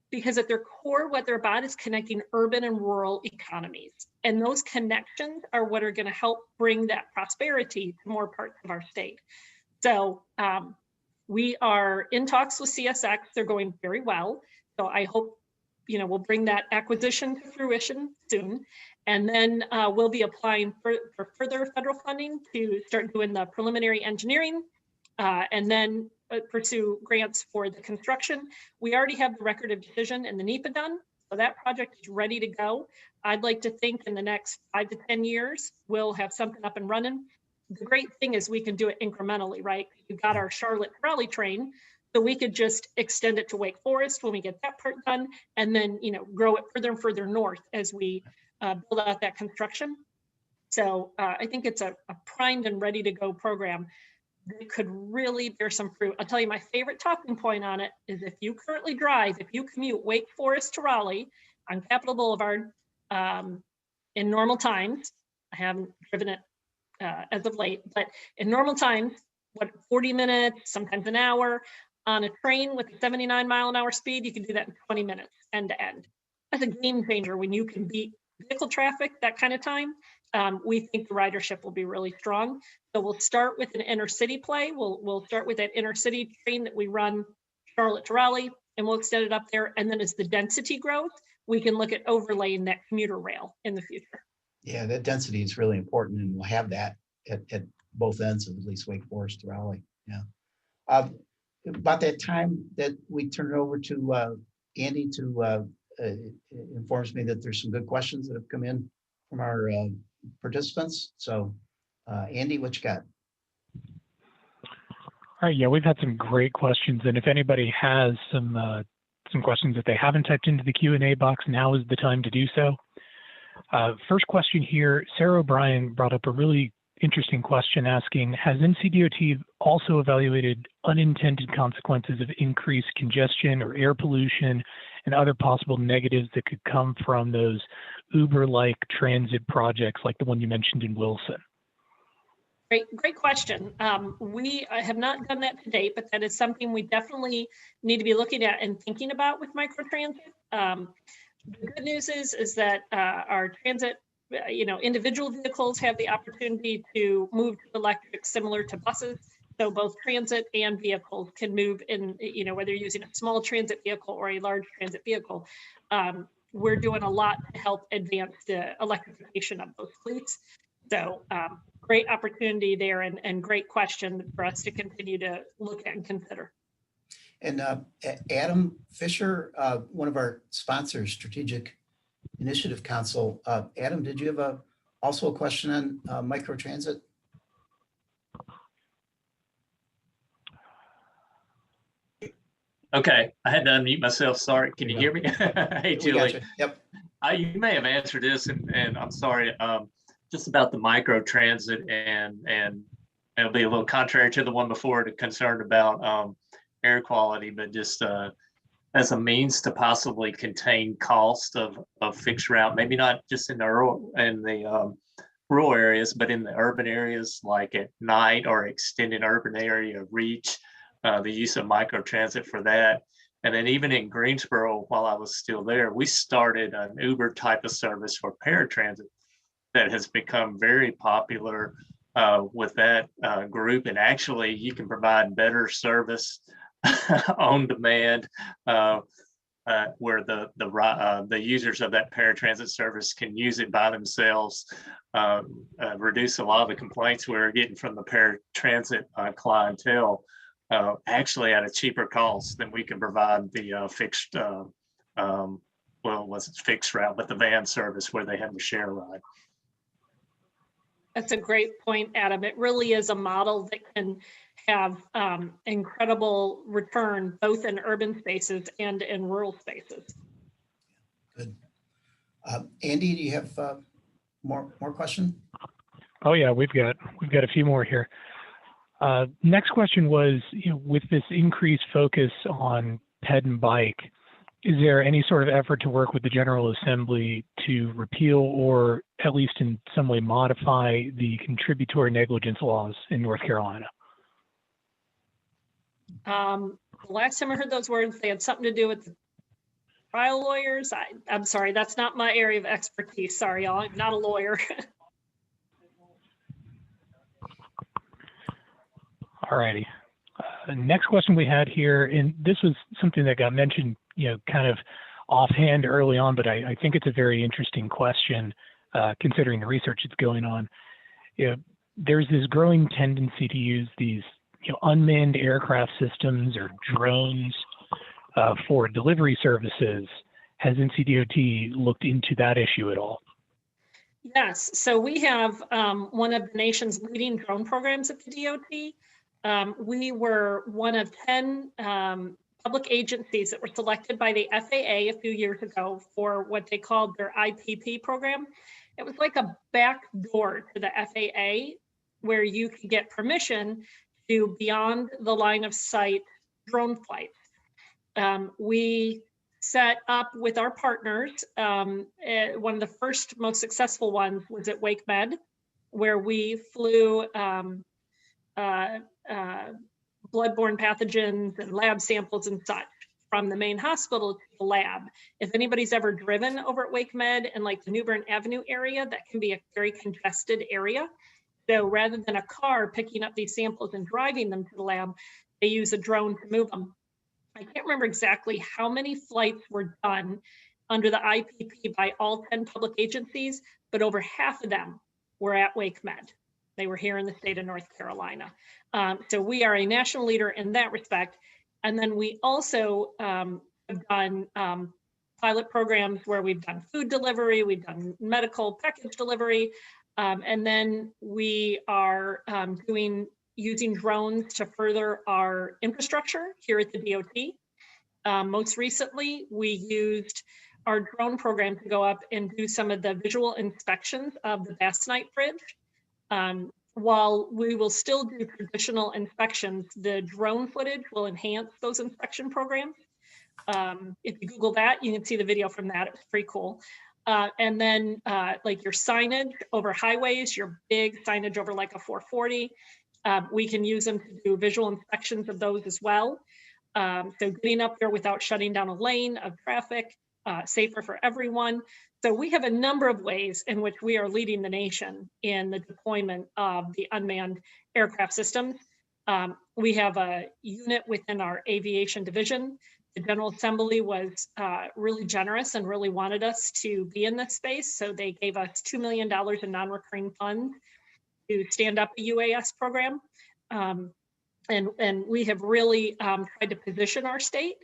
S2: because at their core, what they're about is connecting urban and rural economies. And those connections are what are going to help bring that prosperity to more parts of our state. So we are in talks with CSX. They're going very well. So I hope, we'll bring that acquisition to fruition soon. And then we'll be applying for further federal funding to start doing the preliminary engineering and then pursue grants for the construction. We already have the record of decision and the NEPA done. So that project is ready to go. I'd like to think in the next 5 to 10 years, we'll have something up and running. The great thing is we can do it incrementally, right? We've got our Charlotte Raleigh train, so we could just extend it to Wake Forest when we get that part done, and then, grow it further and further north as we build out that construction. So I think it's a primed and ready to go program that could really bear some fruit. I'll tell you, my favorite talking point on it is if you commute Wake Forest to Raleigh on Capitol Boulevard in normal times, I haven't driven it as of late, but in normal times, 40 minutes, sometimes an hour, on a train with a 79 mile an hour speed, you can do that in 20 minutes end to end. as a game changer when you can beat vehicle traffic that kind of time. We think the ridership will be really strong. So we'll start with an inner city play. We'll start with that inner city train that we run Charlotte to Raleigh, and we'll extend it up there. And then as the density grows, we can look at overlaying that commuter rail in the future.
S1: Yeah, that density is really important, and we'll have that at both ends of at least Wake Forest to Raleigh. Yeah. About that time that we turn it over to Andy to informs me that there's some good questions that have come in from our participants. So Andy, what you got?
S3: All right, yeah, we've had some great questions, and if anybody has some questions that they haven't typed into the Q&A box, now is the time to do so. First question here, Sarah O'Brien brought up a really interesting question asking, has NCDOT also evaluated unintended consequences of increased congestion or air pollution and other possible negatives that could come from those Uber-like transit projects like the one you mentioned in Wilson?
S2: Great question. We have not done that to date, but that is something we definitely need to be looking at and thinking about with microtransit. The good news is that our transit, individual vehicles have the opportunity to move to electric similar to buses. So both transit and vehicles can move in, whether you're using a small transit vehicle or a large transit vehicle. We're doing a lot to help advance the electrification of those fleets. So great opportunity there and great question for us to continue to look at and consider.
S1: And Adam Fisher, one of our sponsors, Strategic Initiative Council. Adam, did you have also a question on microtransit?
S4: Okay, I had to unmute myself. Sorry, can you hear me? Hey, Julie.
S1: Yep.
S4: You may have answered this, and I'm sorry. Just about the microtransit, and it'll be a little contrary to the one before, concerned about air quality, but just as a means to possibly contain cost of fixed route, maybe not just in the rural areas, but in the urban areas, like at night or extended urban area reach, the use of microtransit for that. And then even in Greensboro, while I was still there, we started an Uber type of service for paratransit that has become very popular with that group. And actually, you can provide better service on demand, where the users of that paratransit service can use it by themselves, reduce a lot of the complaints we're getting from the paratransit clientele, actually at a cheaper cost than we can provide the fixed, fixed route, but the van service where they have to share a ride.
S2: That's a great point, Adam. It really is a model that can have incredible return both in urban spaces and in rural spaces.
S1: Good. Andy, do you have more question?
S3: Oh yeah, we've got a few more here. Next question was, with this increased focus on ped and bike, is there any sort of effort to work with the General Assembly to repeal or at least in some way modify the contributory negligence laws in North Carolina?
S2: The last time I heard those words, they had something to do with the trial lawyers. I'm sorry, that's not my area of expertise. Sorry, y'all, I'm not a lawyer.
S3: All righty. Next question we had here, and this was something that got mentioned, kind of offhand early on, but I think it's a very interesting question, considering the research that's going on. There's this growing tendency to use these, unmanned aircraft systems or drones for delivery services. Has NCDOT looked into that issue at all?
S2: Yes, so we have one of the nation's leading drone programs at the DOT. We were one of 10 public agencies that were selected by the FAA a few years ago for what they called their IPP program. It was like a back door to the FAA where you could get permission to beyond the line of sight drone flights. We set up with our partners. One of the first most successful ones was at Wake Med, where we flew bloodborne pathogens and lab samples and such. from the main hospital to the lab. If anybody's ever driven over at Wake Med and like the New Bern Avenue area, that can be a very congested area. So rather than a car picking up these samples and driving them to the lab, they use a drone to move them. I can't remember exactly how many flights were done under the IPP by all 10 public agencies, but over half of them were at Wake Med. They were here in the state of North Carolina. So we are a national leader in that respect. And then we also have done pilot programs where we've done food delivery, we've done medical package delivery, and then we are using drones to further our infrastructure here at the DOT. Most recently, we used our drone program to go up and do some of the visual inspections of the Bass Night Bridge. While we will still do traditional inspections, the drone footage will enhance those inspection programs. If you Google that, you can see the video from that. It was pretty cool. And then like your signage over highways, your big signage over like a 440, we can use them to do visual inspections of those as well. So getting up there without shutting down a lane of traffic, safer for everyone. So we have a number of ways in which we are leading the nation in the deployment of the unmanned aircraft systems. We have a unit within our aviation division. The General Assembly was really generous and really wanted us to be in this space. So they gave us $2 million in non-recurring funds to stand up a UAS program. And we have really tried to position our state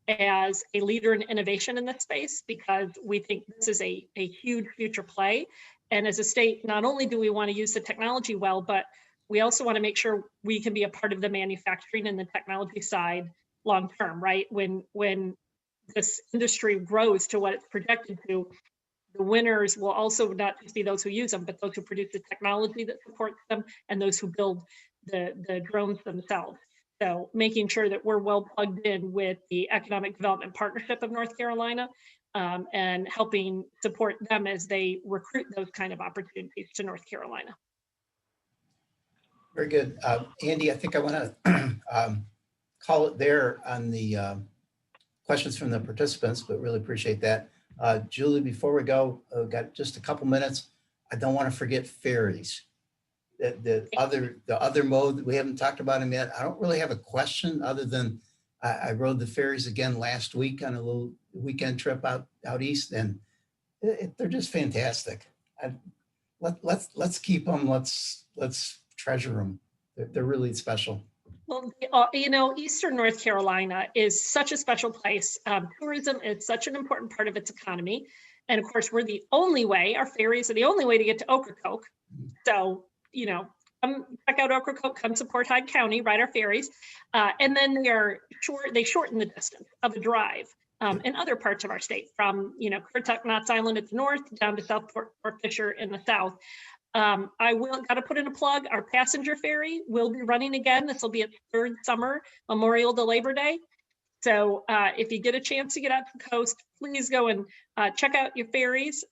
S2: as a leader in innovation in this space, because we think this is a huge future play. And as a state, not only do we want to use the technology well, but we also want to make sure we can be a part of the manufacturing and the technology side long term, right? When this industry grows to what it's projected to, the winners will also not just be those who use them, but those who produce the technology that supports them and those who build the drones themselves. So making sure that we're well plugged in with the Economic Development Partnership of North Carolina and helping support them as they recruit those kind of opportunities to North Carolina.
S1: Very good. Andy, I think I want to call it there on the questions from the participants, but really appreciate that. Julie, before we go, got just a couple minutes. I don't want to forget ferries. The other mode that we haven't talked about them yet. I don't really have a question other than I rode the ferries again last week on a little weekend trip out east, and they're just fantastic. Let's keep them. Let's treasure them. They're really special.
S2: Well, you know, Eastern North Carolina is such a special place. Tourism is such an important part of its economy. And of course, we're the only way, our ferries are the only way to get to Ocracoke. So, you know, come check out Ocracoke, come support Hyde County, ride our ferries. And then they shorten the distance of a drive in other parts of our state, from, you know, Currituck, Knott's Island at the north down to Southport Fort Fisher in the south. I got to put in a plug. Our passenger ferry will be running again. This will be its third summer, Memorial to Labor Day. So if you get a chance to get out to the coast, please go and check out your ferries.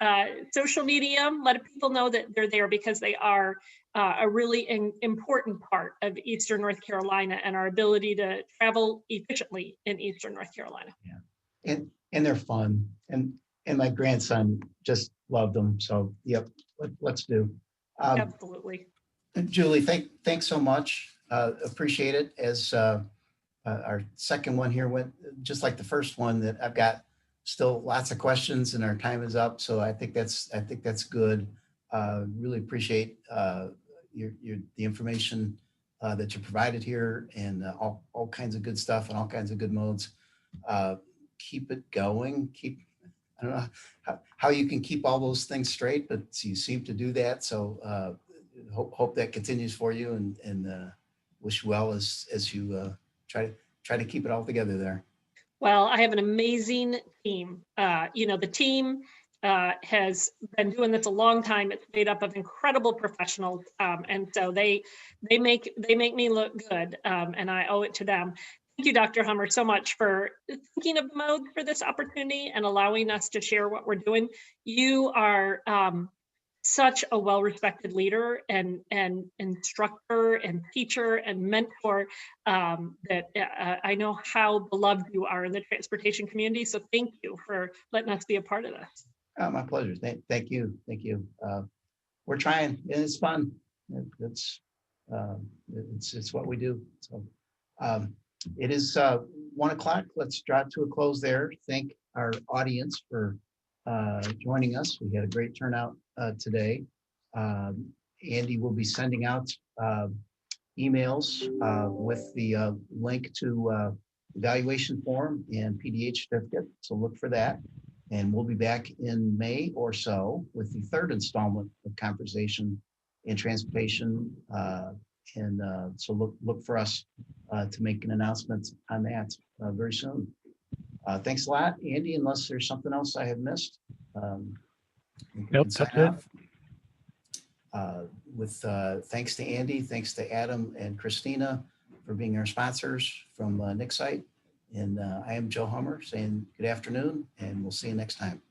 S2: Social media, let people know that they're there, because they are a really important part of Eastern North Carolina and our ability to travel efficiently in Eastern North Carolina.
S1: Yeah, and they're fun, and my grandson just loved them. So yep, let's do.
S2: Absolutely.
S1: Julie, thanks so much. Appreciate it. As our second one here went just like the first one, that I've got still lots of questions and our time is up. So I think that's good. Really appreciate the information that you provided here, and all kinds of good stuff and all kinds of good modes. Keep it going. I don't know how you can keep all those things straight, but you seem to do that. So hope that continues for you, and wish you well as you try to keep it all together there.
S2: Well, I have an amazing team. You know, the team has been doing this a long time. It's made up of incredible professionals, and so they make me look good, and I owe it to them. Thank you, Dr. Hummer, so much for thinking of the mode for this opportunity and allowing us to share what we're doing. You are such a well-respected leader and instructor and teacher and mentor, that I know how beloved you are in the transportation community. So thank you for letting us be a part of this.
S1: My pleasure. Thank you. Thank you. We're trying, and it's fun. It's what we do. So it is 1 o'clock. Let's draw to a close there. Thank our audience for joining us. We had a great turnout today. Andy will be sending out emails with the link to evaluation form and PDH certificate. So look for that. And we'll be back in May or so with the 3rd installment of Conversation in Transportation. So look for us to make an announcement on that very soon. Thanks a lot, Andy, unless there's something else I have missed.
S3: Nope, that's it.
S1: With thanks to Andy, thanks to Adam and Christina for being our sponsors from Nixite. And I am Joe Hummer saying good afternoon, and we'll see you next time.